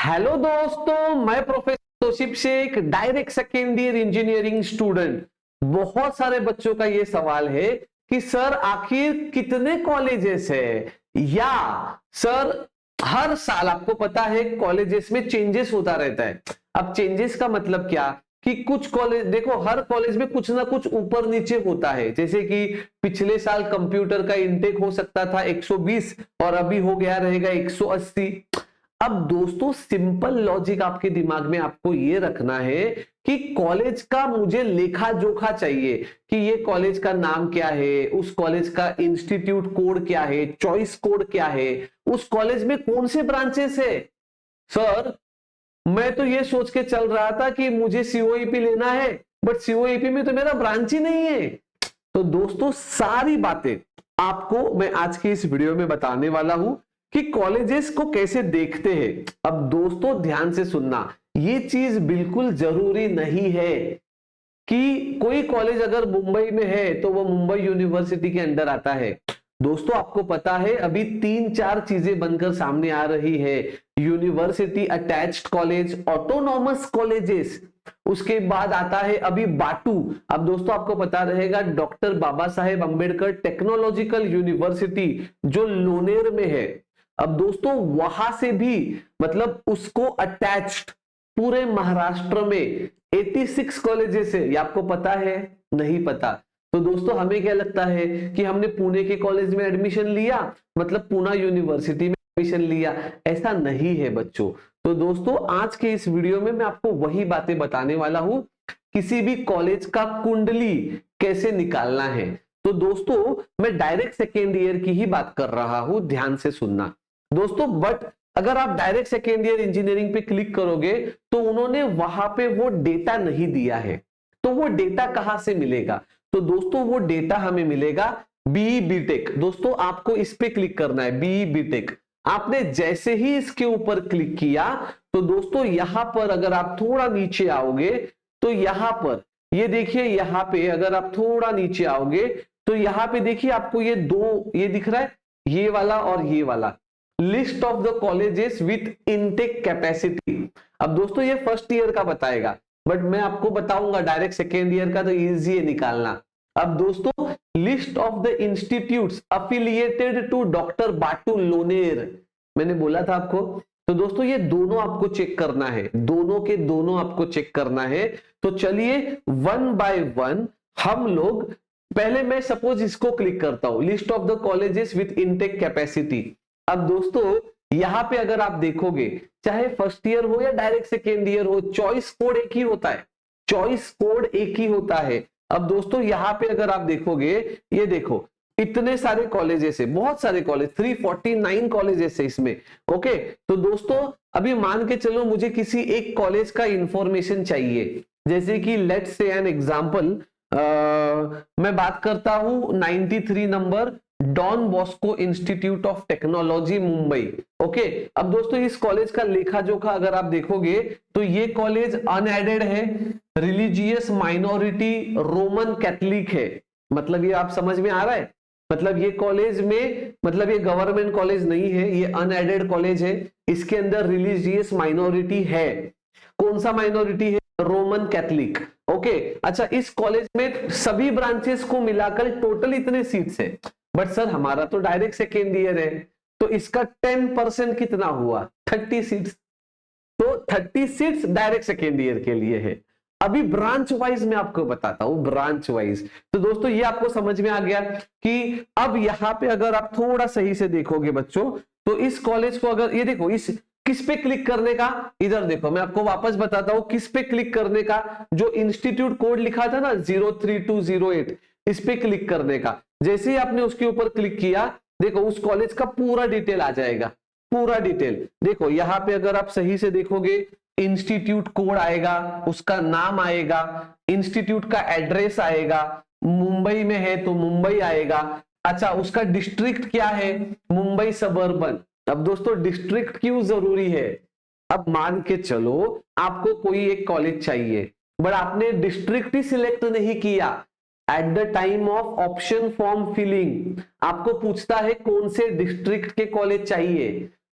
Hello दोस्तों, मैं professor Tosheeb Shaikh, direct second year engineering student. बहुत सारे बच्चों का ये सवाल है कि सर आखिर कितने कॉलेजेस है, या सर हर साल आपको पता है कॉलेजेस में चेंजेस होता रहता है। अब चेंजेस का मतलब क्या कि कुछ कॉलेज देखो, हर कॉलेज में कुछ ना कुछ ऊपर नीचे होता है। जैसे कि पिछले साल कंप्यूटर का इंटेक हो सकता था 120 और अभी हो गया रहेगा 180। अब दोस्तों सिंपल लॉजिक आपके दिमाग में आपको ये रखना है कि कॉलेज का मुझे लेखा जोखा चाहिए कि ये कॉलेज का नाम क्या है, उस कॉलेज का इंस्टीट्यूट कोड क्या है, चॉइस कोड क्या है, उस कॉलेज में कौन से ब्रांचेस है। सर मैं तो ये सोच के चल रहा था कि मुझे सीओईपी लेना है, बट सीओईपी में तो मेरा ब्रांच ही नहीं है। तो दोस्तों सारी बातें आपको मैं आज की इस वीडियो में बताने वाला हूं कि कॉलेजेस को कैसे देखते हैं। अब दोस्तों ध्यान से सुनना, ये चीज बिल्कुल जरूरी नहीं है कि कोई कॉलेज अगर मुंबई में है तो वो मुंबई यूनिवर्सिटी के अंडर आता है। दोस्तों आपको पता है अभी 3-4 चीजें बनकर सामने आ रही है। University attached college, autonomous colleges, उसके बाद आता है अभी बाटू। अब दोस्तों आपको पता रहेगा doctor Baba Saheb Ambedkar technological university जो लोनेर में है। अब दोस्तों वहां से भी मतलब उसको अटैच्ड पूरे महाराष्ट्र में 86 कॉलेजेस है। ये आपको पता है? नहीं पता। तो दोस्तों हमें क्या लगता है कि हमने पुणे के कॉलेज में एडमिशन लिया मतलब पुणे यूनिवर्सिटी में एडमिशन लिया। ऐसा नहीं है बच्चों। तो दोस्तों आज के इस वीडियो में मैं आपको वही बातें बताने वाला हूं, किसी भी कॉलेज का कुंडली कैसे निकालना है। तो दोस्तों मैं डायरेक्ट सेकेंड ईयर की ही बात कर रहा हूं, ध्यान से सुनना दोस्तों। बट अगर आप डायरेक्ट सेकेंड ईयर इंजीनियरिंग पे क्लिक करोगे तो उन्होंने वहां पे वो डेटा नहीं दिया है। तो वो डेटा कहां से मिलेगा? तो दोस्तों वो डेटा हमें मिलेगा बीई बीटेक। दोस्तों आपको इस पे क्लिक करना है, बीई बीटेक। आपने जैसे ही इसके ऊपर क्लिक किया तो दोस्तों यहां पर अगर आप थोड़ा नीचे आओगे तो यहां पर ये देखिए, यहां पे अगर आप थोड़ा नीचे आओगे तो यहां पे देखिए आपको ये दो ये दिख रहा है, ये वाला और ये वाला, list of the colleges with intake capacity. अब दोस्तों ये फर्स्ट ईयर का बताएगा, बट मैं आपको बताऊंगा डायरेक्ट सेकेंड ईयर का तो इजी है निकालना। अब दोस्तों list of the institutes affiliated to doctor BATU Lonere, मैंने बोला था आपको। तो दोस्तों ये दोनों आपको चेक करना है, दोनों के दोनों आपको चेक करना है। तो चलिए वन बाय वन हम लोग, पहले मैं सपोज इसको क्लिक करता हूं, list of the colleges with intake capacity. अब दोस्तों यहां पे अगर आप देखोगे चाहे फर्स्ट ईयर हो या डायरेक्ट सेकेंड ईयर हो, चॉइस कोड एक ही होता है, चॉइस कोड एक ही होता है। अब दोस्तों यहां पे अगर आप देखोगे, ये देखो इतने सारे कॉलेजेस है, बहुत सारे कॉलेज, 349 कॉलेजेस है इसमें। ओके तो दोस्तों अभी मान के चलो मुझे किसी एक कॉलेज का इंफॉर्मेशन चाहिए, जैसे कि लेट्स से एन एग्जांपल, मैं बात करता हूं 93 number Don Bosco Institute of Technology Mumbai. Okay अब दोस्तों इस कॉलेज का लेखा जोखा अगर आप देखोगे तो ये कॉलेज अनएडेड है, रिलीजियस माइनॉरिटी रोमन कैथलिक है। मतलब ये आप समझ में आ रहा है? मतलब ये कॉलेज में मतलब ये गवर्नमेंट कॉलेज नहीं है, ये अनएडेड कॉलेज है। इसके अंदर रिलीजियस माइनॉरिटी है। कौन सा माइनॉरिटी है? Roman Catholic. ओके अच्छा इस कॉलेज में सभी ब्रांचेस को मिलाकर टोटल इतने सीट्स है। बट सर हमारा तो डायरेक्ट सेकेंड ईयर है, तो इसका 10% कितना हुआ? 30 सीट्स। तो 30 सीट्स डायरेक्ट सेकेंड ईयर के लिए है। अभी ब्रांच वाइज मैं आपको बताता हूं, ब्रांच वाइज। तो दोस्तों ये आपको समझ में आ गया कि अब यहां पे अगर आप थोड़ा सही से देखोगे बच्चों, तो इस कॉलेज को अगर ये देखो, इस किस पे क्लिक करने का, इधर देखो मैं आपको वापस बताता हूं किस पे क्लिक करने का। जो इंस्टीट्यूट कोड लिखा था ना 03208, इस पे क्लिक करने का। जैसे ही आपने उसके ऊपर क्लिक किया देखो उस कॉलेज का पूरा डिटेल आ जाएगा, पूरा डिटेल। देखो यहां पे अगर आप सही से देखोगे इंस्टीट्यूट कोड आएगा, उसका नाम आएगा, इंस्टीट्यूट का एड्रेस आएगा, मुंबई में है तो मुंबई आएगा। अच्छा उसका डिस्ट्रिक्ट क्या है? मुंबई सबर्बन। अब दोस्तों डिस्ट्रिक्ट क्यों जरूरी है? अब मान के चलो आपको कोई एक कॉलेज चाहिए, बट आपने डिस्ट्रिक्ट ही सिलेक्ट नहीं किया। At the time of option form filling आपको पूछता है कौन से डिस्ट्रिक्ट के कॉलेज चाहिए,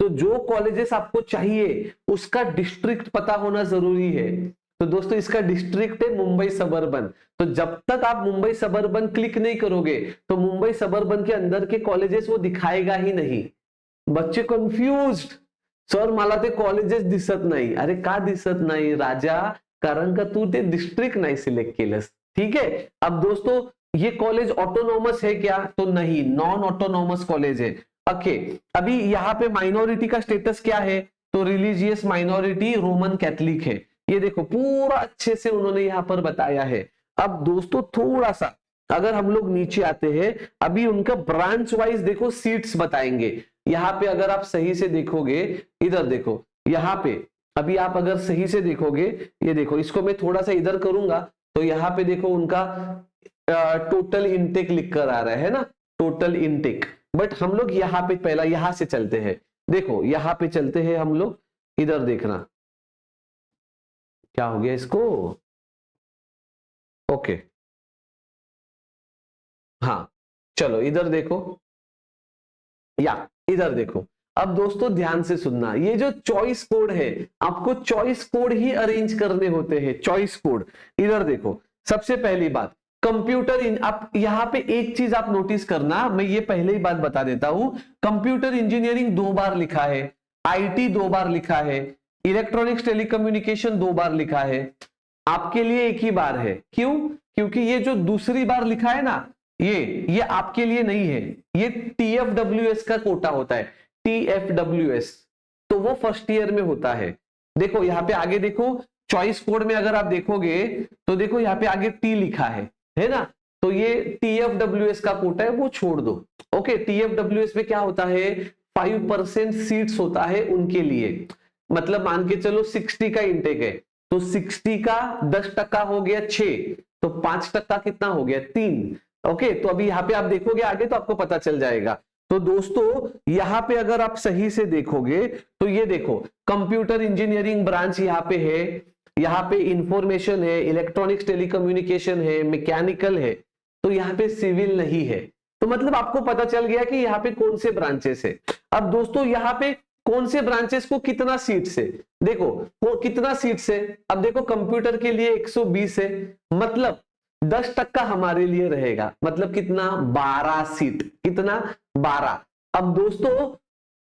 तो जो कॉलेजेस आपको चाहिए उसका डिस्ट्रिक्ट पता होना जरूरी है। तो दोस्तों इसका डिस्ट्रिक्ट है मुंबई सबर्बन। तो जब तक आप मुंबई सबर्बन क्लिक नहीं करोगे तो मुंबई सबर्बन के अंदर के कॉलेजेस वो दिखाएगा ही नहीं। बच्चे कन्फ्युज्ड, सर मला ते कॉलेजेस दिसत नाही। अरे का दिसत नाही राजा? कारण का तू ते डिस्ट्रिक्ट नाही सिलेक्ट केलंस। ठीक है, अब दोस्तों ये कॉलेज ऑटोनॉमस है क्या? तो नहीं, नॉन ऑटोनॉमस कॉलेज है। ओके, अभी यहाँ पे माइनॉरिटी का स्टेटस क्या है? तो रिलीजियस माइनॉरिटी रोमन कैथलिक है। ये देखो पूरा अच्छे से उन्होंने यहाँ पर बताया है। अब दोस्तों थोड़ा सा अगर हम लोग नीचे आते हैं, अभी उनका ब्रांच वाइज देखो सीट्स बताएंगे। यहाँ पे अगर आप सही से देखोगे, इधर देखो, यहाँ पे अभी आप अगर सही से देखोगे, ये देखो, इसको मैं थोड़ा सा इधर करूंगा तो यहाँ पे देखो उनका टोटल इनटेक लिख कर आ रहा है ना, टोटल इनटेक। बट हम लोग यहाँ पे पहला यहां से चलते हैं। देखो यहाँ पे चलते हैं हम लोग, इधर देखना क्या हो गया इसको। ओके, हाँ चलो इधर देखो, या इधर देखो। अब दोस्तों ध्यान से सुनना, ये जो चॉइस कोड है आपको चॉइस कोड ही अरेंज करने होते हैं। चॉइस कोड इधर देखो, सबसे पहली बात कंप्यूटर आप यहाँ पे एक चीज आप नोटिस करना, मैं ये पहले ही बात बता देता हूं, कंप्यूटर इंजीनियरिंग 2 बार लिखा है, आईटी 2 बार लिखा है, इलेक्ट्रॉनिक्स टेलीकम्युनिकेशन 2 बार लिखा है, आपके लिए एक ही बार है। क्यों? क्योंकि ये जो दूसरी बार लिखा है ना, ये आपके लिए नहीं है, ये TFWS का कोटा होता है, TFWS, तो वो फर्स्ट ईयर में होता है। देखो यहाँ पे आगे देखो, चॉइस कोड में अगर आप देखोगे तो देखो यहाँ पे आगे T लिखा है ना, तो ये TFWS का कोटा है, वो छोड़ दो। ओके, TFWS में क्या होता है, 5% सीट्स होता है उनके लिए। मतलब मान के चलो 60 का इंटेक है, तो 60 का 10% हो गया 6, तो 5% कितना हो गया 3। ओके, तो अभी यहाँ पे आप देखोगे आगे तो आपको पता चल जाएगा। तो दोस्तों यहाँ पे अगर आप सही से देखोगे तो ये देखो कंप्यूटर इंजीनियरिंग ब्रांच यहाँ पे है, यहाँ पे इंफॉर्मेशन है, इलेक्ट्रॉनिक्स टेलीकम्युनिकेशन है, मैकेनिकल है, तो यहाँ पे सिविल नहीं है। तो मतलब आपको पता चल गया कि यहाँ पे कौन से ब्रांचेस है। अब दोस्तों यहाँ पे कौन से ब्रांचेस को कितना सीट से, देखो कितना सीट से, अब देखो कंप्यूटर के लिए 120 है, मतलब 10% हमारे लिए रहेगा, मतलब कितना 12 सीट, कितना 12। अब दोस्तों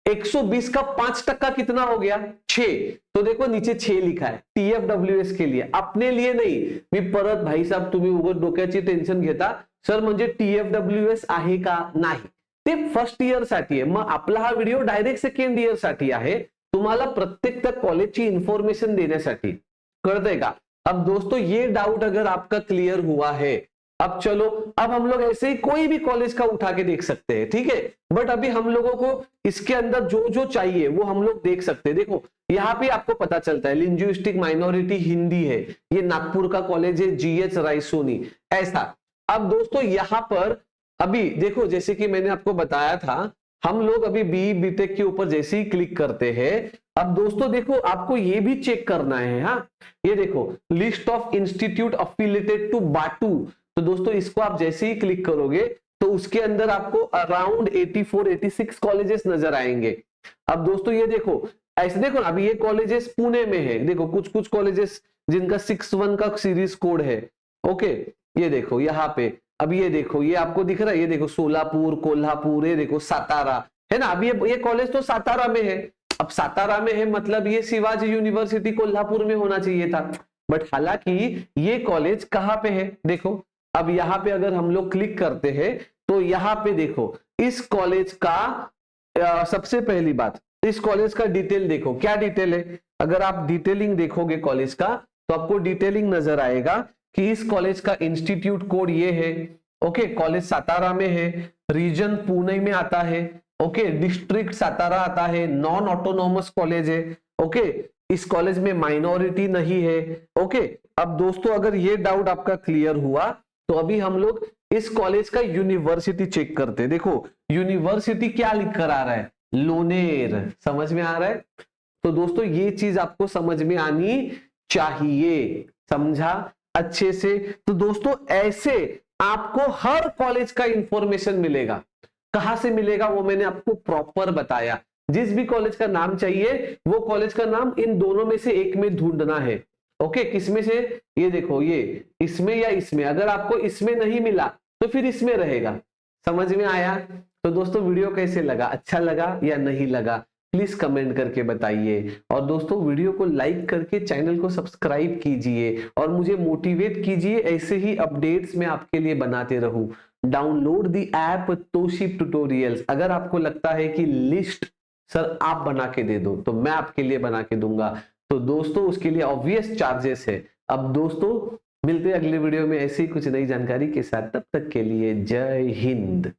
120 का 5% कितना हो गया 6, तो देखो नीचे 6 लिखा है TFWS के लिए, अपने लिए नहीं। मी परत भाई साहब तुम्ही उगाच डोक्याची टेन्शन घेता, सर म्हणजे TFWS आहे का? नाही, ते फर्स्ट इयर साठी आहे। मग आपला हा व्हिडिओ डायरेक्ट सेकंड इयर साठी आहे, तुम्हाला प्रत्येक त्या कॉलेजची इन्फॉर्मेशन देण्यासाठी, कळतंय का? अब दोस्तों ये डाउट अगर आपका क्लियर हुआ है, अब चलो अब हम लोग ऐसे ही कोई भी कॉलेज का उठा के देख सकते हैं, ठीक है। बट अभी हम लोगों को इसके अंदर जो जो चाहिए वो हम लोग देख सकते हैं। देखो यहाँ पे आपको पता चलता है लिंग्विस्टिक माइनॉरिटी हिंदी है, ये नागपुर का कॉलेज है, GH रायसोनी, ऐसा। अब दोस्तों यहाँ पर अभी देखो, जैसे कि मैंने आपको बताया था, हम लोग अभी BE BTech के ऊपर जैसे ही क्लिक करते हैं, अब दोस्तों देखो आपको ये भी चेक करना है, हाँ ये देखो list of institute affiliated to BATU, तो दोस्तों इसको आप जैसे ही क्लिक करोगे तो उसके अंदर आपको अराउंड 84-86 कॉलेजेस नजर आएंगे। अब दोस्तों ये देखो, ऐसे देखो अभी ये कॉलेजेस पुणे में है, देखो कुछ कुछ कॉलेजेस जिनका 61 का सीरीज कोड है। ओके, ये देखो यहाँ पे, अब ये देखो ये आपको दिख रहा है, ये देखो सोलापुर, कोल्हापुर, ये देखो सातारा है ना। अब ये कॉलेज तो सातारा में है, अब सातारा में है मतलब ये शिवाजी यूनिवर्सिटी कोल्हापुर में होना चाहिए था, बट हालांकि ये कॉलेज कहाँ पे है देखो। अब यहाँ पे अगर हम लोग क्लिक करते हैं तो यहाँ पे देखो इस कॉलेज का सबसे पहली बात, इस कॉलेज का डिटेल देखो, क्या डिटेल है। अगर आप डिटेलिंग देखोगे कॉलेज का तो आपको डिटेलिंग नजर आएगा कि इस कॉलेज का इंस्टीट्यूट कोड ये है। ओके, कॉलेज सातारा में है, रीजन पुणे में आता है, ओके, डिस्ट्रिक्ट सातारा आता है, नॉन ऑटोनॉमस कॉलेज है। ओके, इस कॉलेज में माइनॉरिटी नहीं है। ओके, अब दोस्तों अगर ये डाउट आपका क्लियर हुआ तो अभी हम लोग इस कॉलेज का यूनिवर्सिटी चेक करते हैं। देखो यूनिवर्सिटी क्या लिख कर आ रहा है, लोनेर, समझ में आ रहा है। तो दोस्तों ये चीज आपको समझ में आनी चाहिए, समझा अच्छे से। तो दोस्तों ऐसे आपको हर कॉलेज का इंफॉर्मेशन मिलेगा, कहां से मिलेगा वो मैंने आपको प्रॉपर बताया। जिस भी कॉलेज का नाम चाहिए वो कॉलेज का नाम इन दोनों में से एक में ढूंढना है। ओके, किसमें से? ये देखो, ये इसमें या इसमें। अगर आपको इसमें नहीं मिला तो फिर इसमें रहेगा। समझ में आया? तो दोस्तों वीडियो कैसे लगा, अच्छा लगा या नहीं लगा, प्लीज कमेंट करके बताइए। और दोस्तों वीडियो को लाइक करके चैनल को सब्सक्राइब कीजिए और मुझे मोटिवेट कीजिए, ऐसे ही अपडेट्स मैं आपके लिए बनाते रहूं। Download the app Tosheeb tutorials. अगर आपको लगता है कि लिस्ट सर आप बना के दे दो तो मैं आपके लिए बना के दूंगा, तो दोस्तों उसके लिए ऑब्वियस चार्जेस है। अब दोस्तों मिलते हैं अगले वीडियो में ऐसी कुछ नई जानकारी के साथ, तब तक के लिए जय हिंद।